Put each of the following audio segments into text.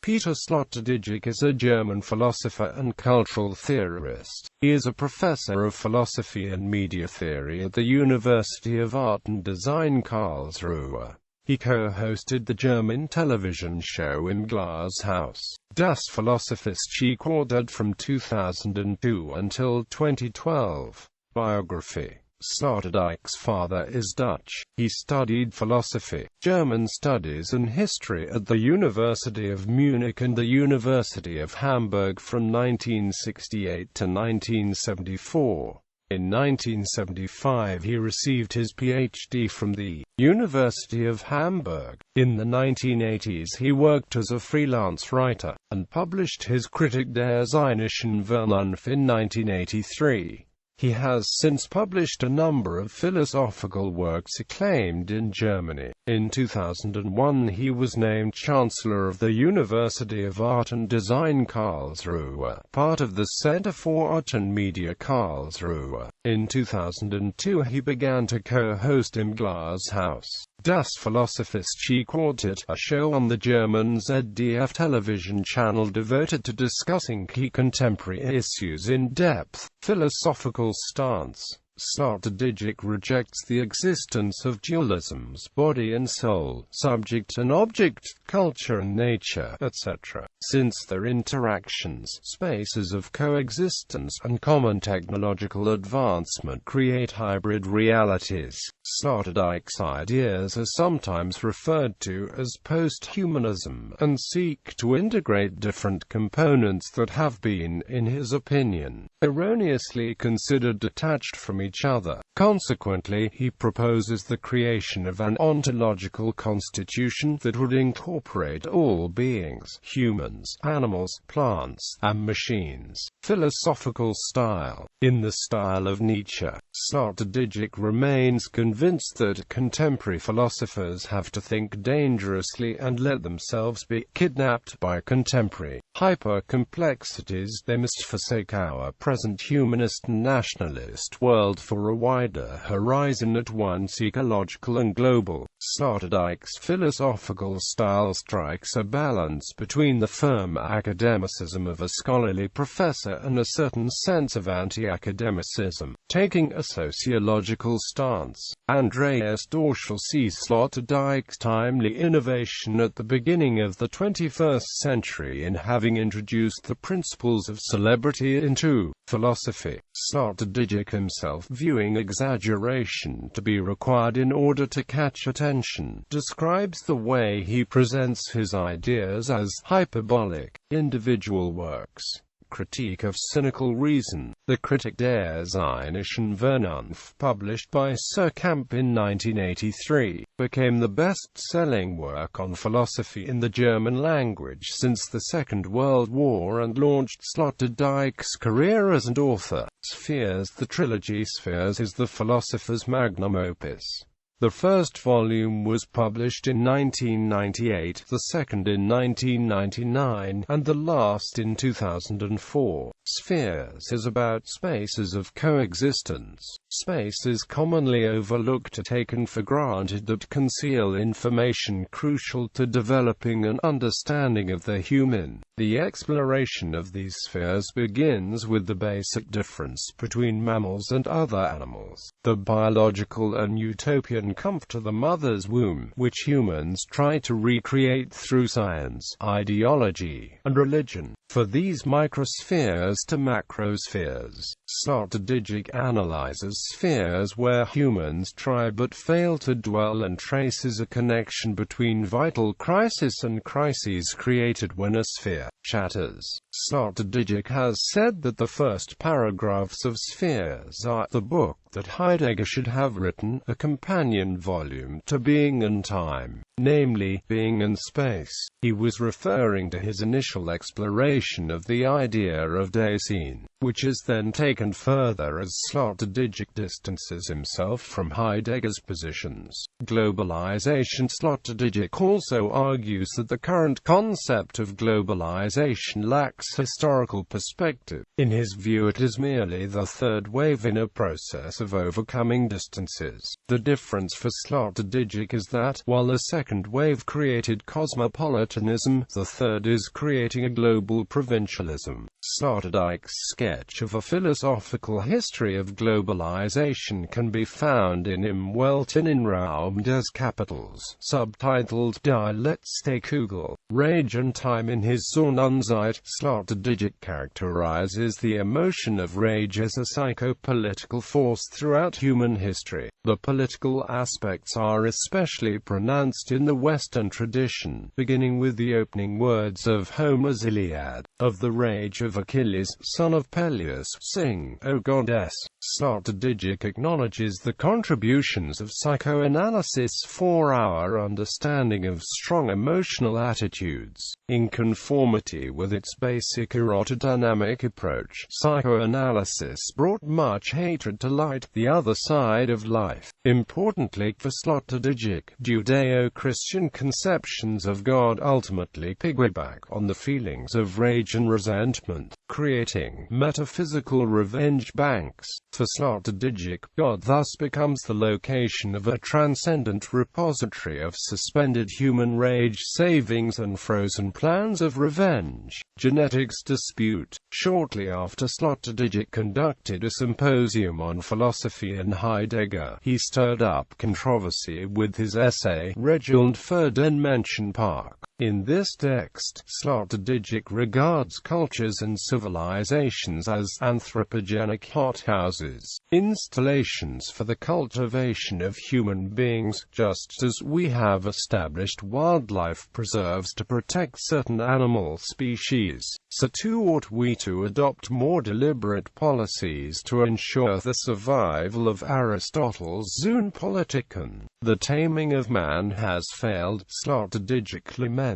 Peter Sloterdijk is a German philosopher and cultural theorist. He is a professor of philosophy and media theory at the University of Art and Design Karlsruhe. He co-hosted the German television show Im Glashaus, das Philosophische Quartett from 2002 until 2012. Biography. Sloterdijk's father is Dutch. He studied philosophy, German studies and history at the University of Munich and the University of Hamburg from 1968 to 1974. In 1975 he received his PhD from the University of Hamburg. In the 1980s he worked as a freelance writer, and published his Kritik der Sinnlichen Vernunft in 1983. He has since published a number of philosophical works acclaimed in Germany. In 2001 he was named Chancellor of the University of Art and Design Karlsruhe, part of the Center for Art and Media Karlsruhe. In 2002 he began to co-host Im Glashaus, das Philosophische Quartett, a show on the German ZDF television channel devoted to discussing key contemporary issues in depth. Philosophical stance. Sloterdijk rejects the existence of dualisms, body and soul, subject and object, culture and nature, etc., since their interactions, spaces of coexistence, and common technological advancement create hybrid realities. Sloterdijk's ideas are sometimes referred to as post-humanism, and seek to integrate different components that have been, in his opinion, erroneously considered detached from each other. Consequently, he proposes the creation of an ontological constitution that would incorporate all beings, humans, animals, plants, and machines. Philosophical style. In the style of Nietzsche, Sloterdijk remains convinced that contemporary philosophers have to think dangerously and let themselves be kidnapped by contemporary hyper-complexities. They must forsake our present humanist and nationalist world for a wider horizon, at once ecological and global. Sloterdijk's philosophical style strikes a balance between the firm academicism of a scholarly professor and a certain sense of anti-academicism. Taking a sociological stance, Andreas Dorschel sees Sloterdijk's timely innovation at the beginning of the 21st century in having introduced the principles of celebrity into philosophy. Sloterdijk himself, viewing exaggeration to be required in order to catch attention, describes the way he presents his ideas as hyperbolic. Individual works. Critique of Cynical Reason. The Kritik der Sinnlichen Vernunft, published by Suhrkamp in 1983, became the best-selling work on philosophy in the German language since the Second World War and launched Sloterdijk's career as an author. Spheres. The trilogy Spheres is the philosopher's magnum opus. The first volume was published in 1998, the second in 1999, and the last in 2004. Spheres is about spaces of coexistence. Spaces commonly overlooked or taken for granted that conceal information crucial to developing an understanding of the human. The exploration of these spheres begins with the basic difference between mammals and other animals, the biological and utopian comfort of the mother's womb, which humans try to recreate through science, ideology, and religion. For these microspheres to macrospheres, Sloterdijk analyzes spheres where humans try but fail to dwell and traces a connection between vital crisis and crises created when a sphere shatters. Sloterdijk has said that the first paragraphs of Spheres are the book that Heidegger should have written, a companion volume to Being and Time, namely, Being and Space. He was referring to his initial exploration of the idea of Dasein. which is then taken further as Sloterdijk distances himself from Heidegger's positions. Globalization. Sloterdijk also argues that the current concept of globalization lacks historical perspective. In his view, it is merely the third wave in a process of overcoming distances. The difference for Sloterdijk is that, while the second wave created cosmopolitanism, the third is creating a global provincialism. Sloterdijk's sketch of a philosophical history of globalization can be found in Im in Raum des Kapitals, subtitled Die letzte Kugel, Rage and Time. In his Sonnenzeit, Sloterdijk characterizes the emotion of rage as a psychopolitical force throughout human history. The political aspects are especially pronounced in the Western tradition, beginning with the opening words of Homer's Iliad, of the rage of Achilles, son of Peleus, sing, O goddess. Sloterdijk acknowledges the contributions of psychoanalysis for our understanding of strong emotional attitudes. In conformity with its basic erotomdynamic approach, psychoanalysis brought much hatred to light, the other side of life. Importantly for Sloterdijk, Judeo-Christian conceptions of God ultimately piggyback on the feelings of rage and resentment, creating metaphysical revenge banks. For Sloterdijk, God thus becomes the location of a transcendent repository of suspended human rage savings and frozen plans of revenge. Genetics dispute. Shortly after Sloterdijk conducted a symposium on philosophy in Heidegger, he stirred up controversy with his essay, Regeln für den Menschenpark. In this text, Sloterdijk regards cultures and civilizations as anthropogenic hothouses, installations for the cultivation of human beings, just as we have established wildlife preserves to protect certain animal species. So too ought we to adopt more deliberate policies to ensure the survival of Aristotle's Zoon Politikon. The taming of man has failed, Sloterdijk laments.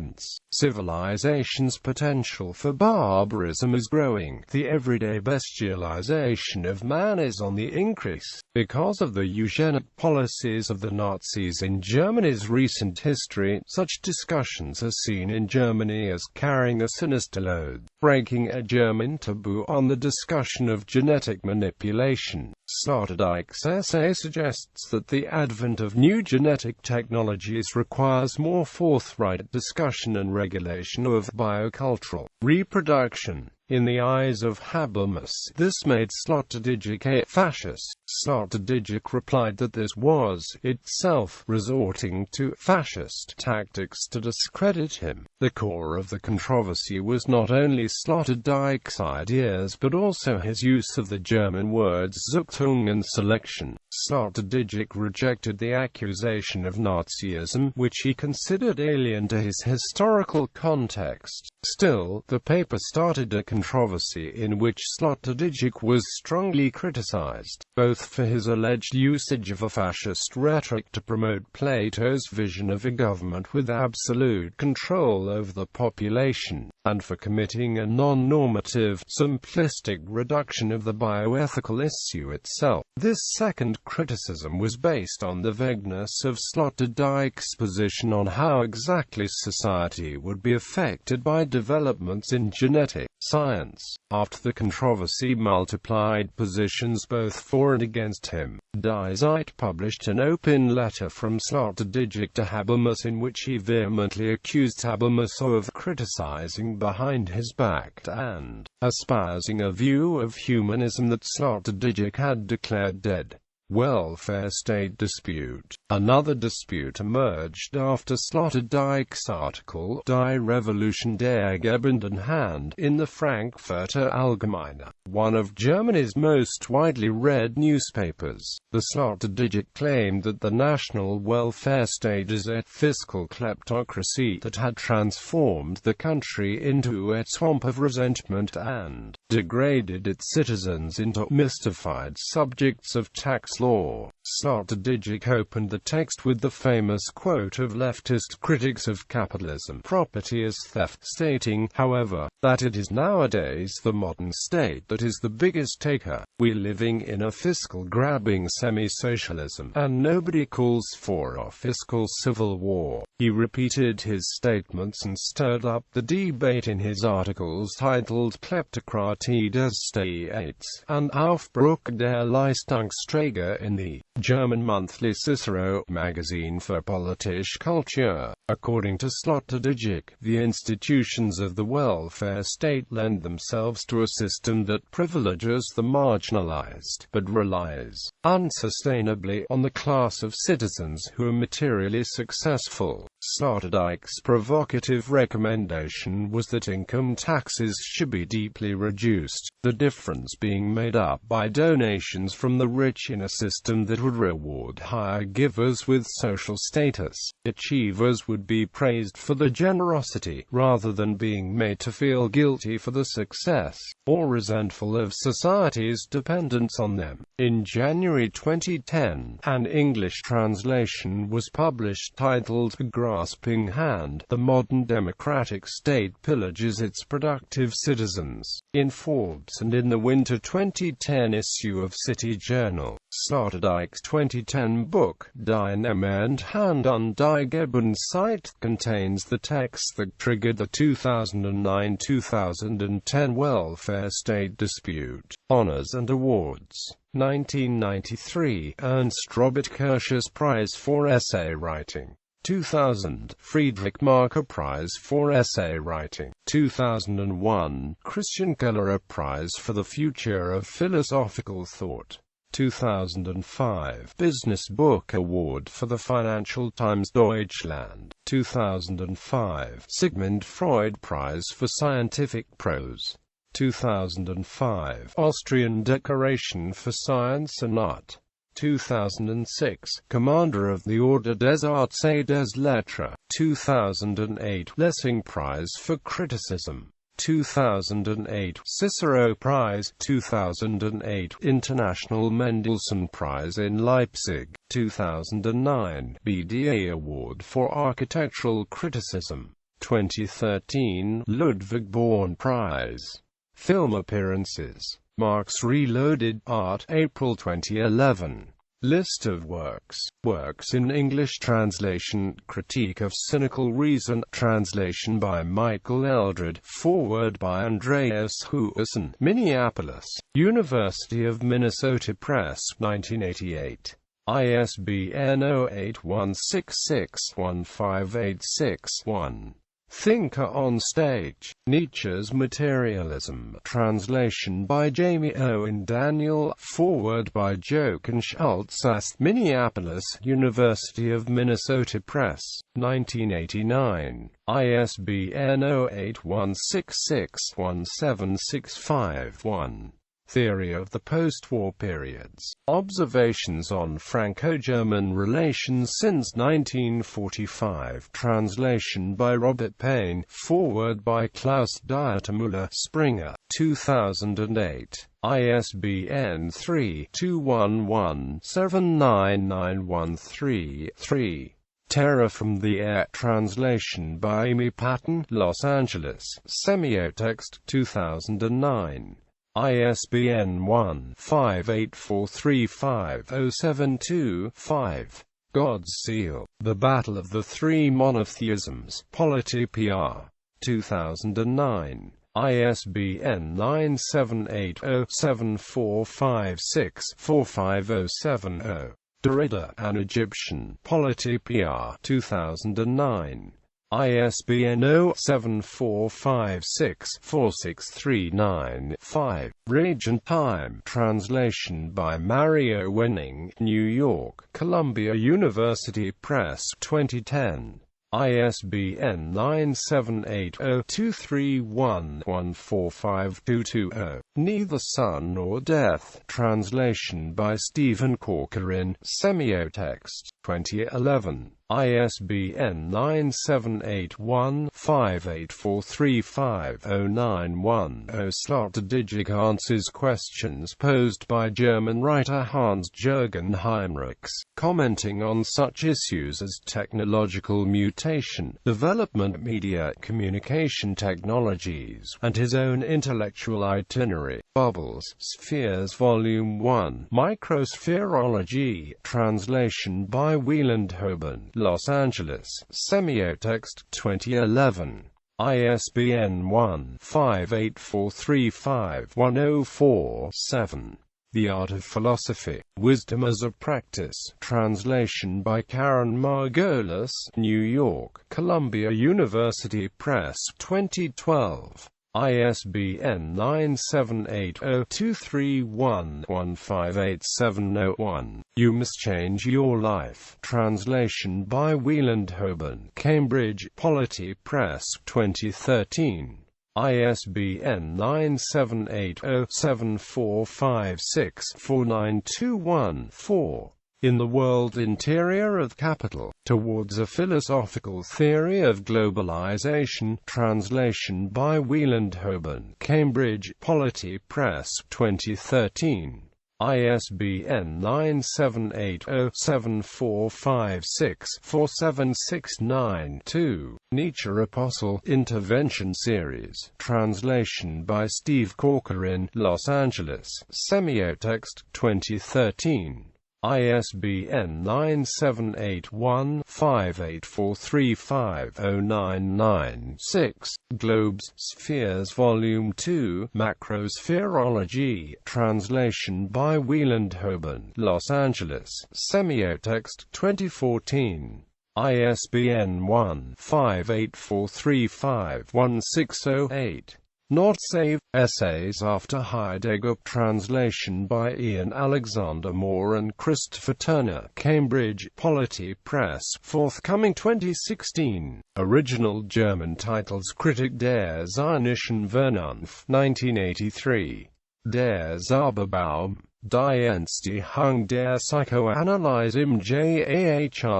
Civilization's potential for barbarism is growing. The everyday bestialization of man is on the increase. Because of the eugenic policies of the Nazis in Germany's recent history, such discussions are seen in Germany as carrying a sinister load, breaking a German taboo on the discussion of genetic manipulation. Sloterdijk's essay suggests that the advent of new genetic technologies requires more forthright discussion and regulation of biocultural reproduction. In the eyes of Habermas, this made Sloterdijk a fascist. Sloterdijk replied that this was, itself, resorting to fascist tactics to discredit him. The core of the controversy was not only Sloterdijk's ideas but also his use of the German words Züchtung and selection. Sloterdijk rejected the accusation of Nazism, which he considered alien to his historical context. Still, the paper started a controversy in which Sloterdijk was strongly criticized, both for his alleged usage of a fascist rhetoric to promote Plato's vision of a government with absolute control over the population, and for committing a non-normative, simplistic reduction of the bioethical issue itself. This second criticism was based on the vagueness of Sloterdijk's position on how exactly society would be affected by developments in genetic science. After the controversy multiplied positions both for and against him, Die Zeit published an open letter from Sloterdijk to Habermas in which he vehemently accused Habermas of criticizing behind his back and espousing a view of humanism that Sloterdijk had declared dead. Welfare state dispute. Another dispute emerged after Sloterdijk's article Die Revolution der gebenden Hand in the Frankfurter Allgemeine, one of Germany's most widely read newspapers. The Sloterdijk claimed that the national welfare state is a fiscal kleptocracy that had transformed the country into a swamp of resentment and degraded its citizens into mystified subjects of tax law. Sloterdijk opened the text with the famous quote of leftist critics of capitalism: "Property is theft," stating, however, that it is nowadays the modern state that is the biggest taker. "We're living in a fiscal-grabbing semi-socialism, and nobody calls for a fiscal civil war." He repeated his statements and stirred up the debate in his articles titled Kleptokratie des Staats and Aufbruch der Leistungsträger in the German monthly Cicero magazine for politische Kultur. According to Sloterdijk, the institutions of the welfare state lend themselves to a system that privileges the marginalized, but relies unsustainably on the class of citizens who are materially successful. Sloterdijk's provocative recommendation was that income taxes should be deeply reduced, the difference being made up by donations from the rich in a system that would reward higher givers with social status. Achievers would be praised for the generosity, rather than being made to feel guilty for the success, or resentful of society's dependence on them. In January 2010, an English translation was published titled A Grasping Hand: The Modern Democratic State Pillages Its Productive Citizens, in Forbes and in the winter 2010 issue of City Journal. Sloterdijk's 2010 book, Die Nehme and Hand und die Gebensheit, contains the text that triggered the 2009-2010 welfare state dispute. Honors and awards. 1993, Ernst Robert Kirsch's Prize for Essay Writing. 2000, Friedrich Marker Prize for Essay Writing. 2001, Christian Kellerer Prize for the Future of Philosophical Thought. 2005, Business Book Award for the Financial Times Deutschland. 2005, Sigmund Freud Prize for Scientific Prose. 2005, Austrian Decoration for Science and Art. 2006, Commander of the Order des Arts et des Lettres. 2008, Lessing Prize for Criticism. 2008, Cicero Prize. 2008, International Mendelssohn Prize in Leipzig. 2009, BDA Award for Architectural Criticism. 2013, Ludwig Born Prize. Film appearances. Marx Reloaded, Art, April 2011. List of works. Works in English translation. Critique of Cynical Reason. Translation by Michael Eldred. Foreword by Andreas Huison. Minneapolis, University of Minnesota Press, 1988. ISBN 0816615861. Thinker on Stage. Nietzsche's Materialism. Translation by Jamie Owen Daniel. Foreword by Jochen Schultz. Minneapolis, University of Minnesota Press, 1989. ISBN 0816617651. Theory of the Post-War Periods. Observations on Franco-German Relations since 1945. Translation by Robert Payne. Foreword by Klaus Dietermüller. Springer, 2008. ISBN 3-211-79913-3. Terror from the Air. Translation by Amy Patton. Los Angeles, Semiotext, 2009. ISBN 1-58435-072-5. God's Seal. The Battle of the Three Monotheisms. Polity PR. 2009. ISBN 978-07456-45070. Derrida, An Egyptian. Polity PR. 2009. ISBN 07456-46395. Rage and Time. Translation by Mario Wenning. New York, Columbia University Press, 2010. ISBN 978-0231-145220. Neither Son nor Death. Translation by Stephen Corcoran. Semiotext. 2011. ISBN 9781584350910. Sloterdijk answers questions posed by German writer Hans-Jürgen Heinrichs, commenting on such issues as technological mutation, development, media, communication technologies, and his own intellectual itinerary. Bubbles, Spheres Volume 1, Microspherology, translation by Wieland Hoban, Los Angeles, Semiotext, 2011. ISBN 1-58435-1047. The Art of Philosophy, Wisdom as a Practice, translation by Karen Margolis, New York, Columbia University Press, 2012. ISBN 9780231158701. You Must Change Your Life, translation by Wieland Hoban, Cambridge, Polity Press, 2013. ISBN 9780745649214. In the World Interior of Capital, Towards a Philosophical Theory of Globalization, translation by Wieland Hoban, Cambridge, Polity Press, 2013. ISBN 9780745647692. Nietzsche Apostle, Intervention Series, translation by Steve Corcoran, Los Angeles, Semiotext, 2013. ISBN 9781584350996. Globes, Spheres Volume 2, Macrospherology, translation by Wieland Hoban, Los Angeles, Semiotext, 2014. ISBN 1-58435-1608. Not Saved, Essays After Heidegger, translation by Ian Alexander Moore and Christopher Turner, Cambridge, Polity Press, forthcoming 2016. Original German titles Kritik der Ziemlichen Vernunft, 1983. Der Zauberbaum, Die Entstehung der Psychoanalyse im Jahr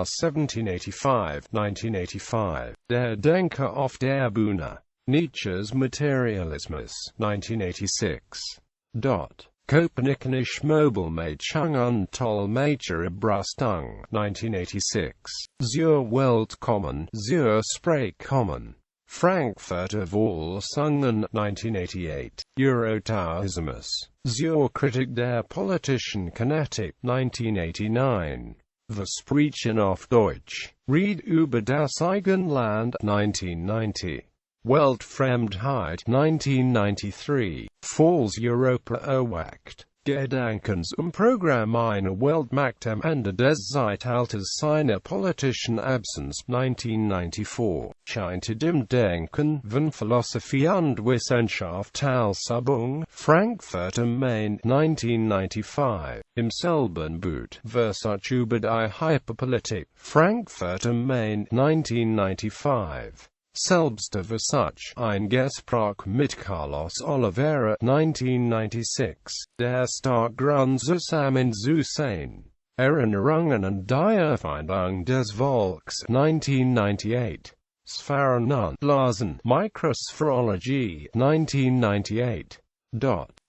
1785, 1985. Der Denker auf der Bühne. Nietzsche's Materialismus, 1986. Kopernikisch Mobilmachung und Tollmacher Abrüstung, 1986. Zur Welt kommen, zur Sprache kommen. Frankfurter Volksungen, 1988. Eurotaoismus. Zur Kritik der politischen Kinetik, 1989. Versprechen auf Deutsch. Ried über das Eigenland, 1990. Weltfremdheit, 1993. Falls Europa erwacht. Gedankens Programm einer Weltmacht am Ende des Zeitalters seiner politischen Absence, 1994. Scheint im Denken von Philosophie und Wissenschaft als Übung, Frankfurt am Main, 1995. Im selben Buch, Versuch über die Hyperpolitik, Frankfurt am Main, 1995. Selbster Versuch, ein Gespräch mit Carlos Oliveira, 1996. Der Startgrund zusammen zu sein. Erinnerungen an die Erfindung des Volks, 1998. Sphären und Blasen, Microspherology, 1998.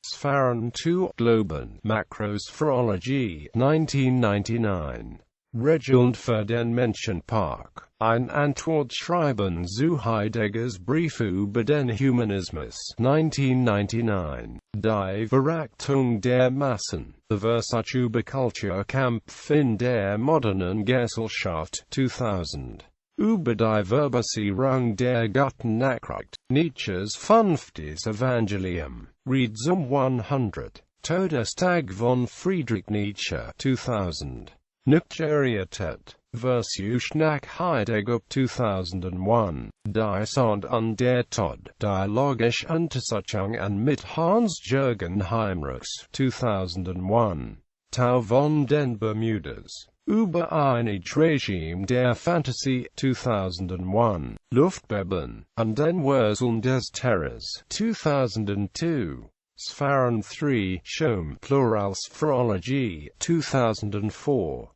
Sphären zu Globen, Macrospherology, 1999. Regeln für den Menschenpark. Ein Antwortschreiben zu Heideggers Brief über den Humanismus, 1999. Die Verachtung der Massen. The Versuch über Kulturkampf in der modernen Gesellschaft, 2000. Über die Verbalisierung der Götternachricht. Nietzsche's Fünftes Evangelium. Reads 100. Todestag von Friedrich Nietzsche, 2000. Nuklearität versus nach Heidegger, 2001. Die Sand und der Tod, Dialogische Untersuchung an mit Hans-Jürgen Heinrichs, 2001. Tau von den Bermudas. Über ein Regime der Fantasie, 2001. Luftbeben, an den Wurzeln des Terrors, 2002. Sphären 3, Schum, Pluralspherology, 2004.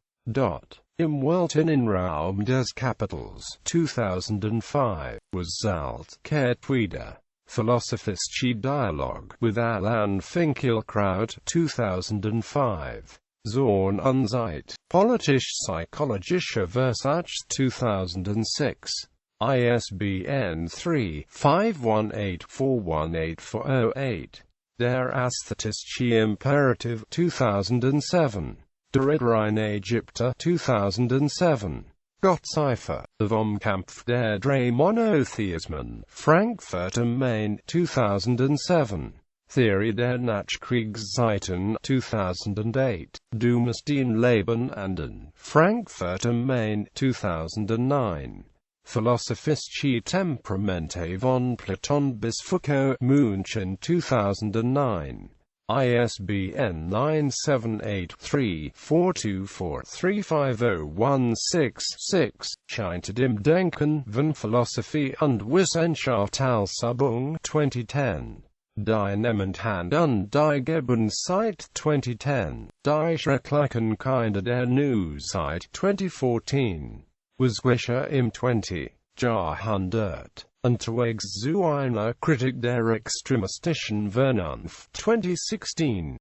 Im Welten in Raum des Kapitals, 2005, was Zalt wieder. Philosophische Dialogue with Alan Finkielkraut, 2005. Zorn und Zeit, Politisch-Psychologische Versace, 2006. ISBN 3-518-418-408. Der Ästhetische Imperativ, 2007. Der Reine Ägypter, 2007. Gottzeifer, Vom Kampf der drei Monotheismen, Frankfurt am Main, 2007. Theorie der Nachkriegszeiten, 2008. Du musst ihn leben anden, Frankfurt am Main, 2009. Philosophische Temperamente von Platon bis Foucault, München, 2009. ISBN 978-3-424-35016-6, Scheint im Denken von Philosophie und Wissenschaft als Übung, 2010. Dynamit Hand und die Gebenszeit, 2010. Die schrecklichen Kinder der Neuzeit, 2014. Waswischer im 20. Jahrhundert. Unterwegs zu einer Kritik der extremistischen Vernunft, 2016.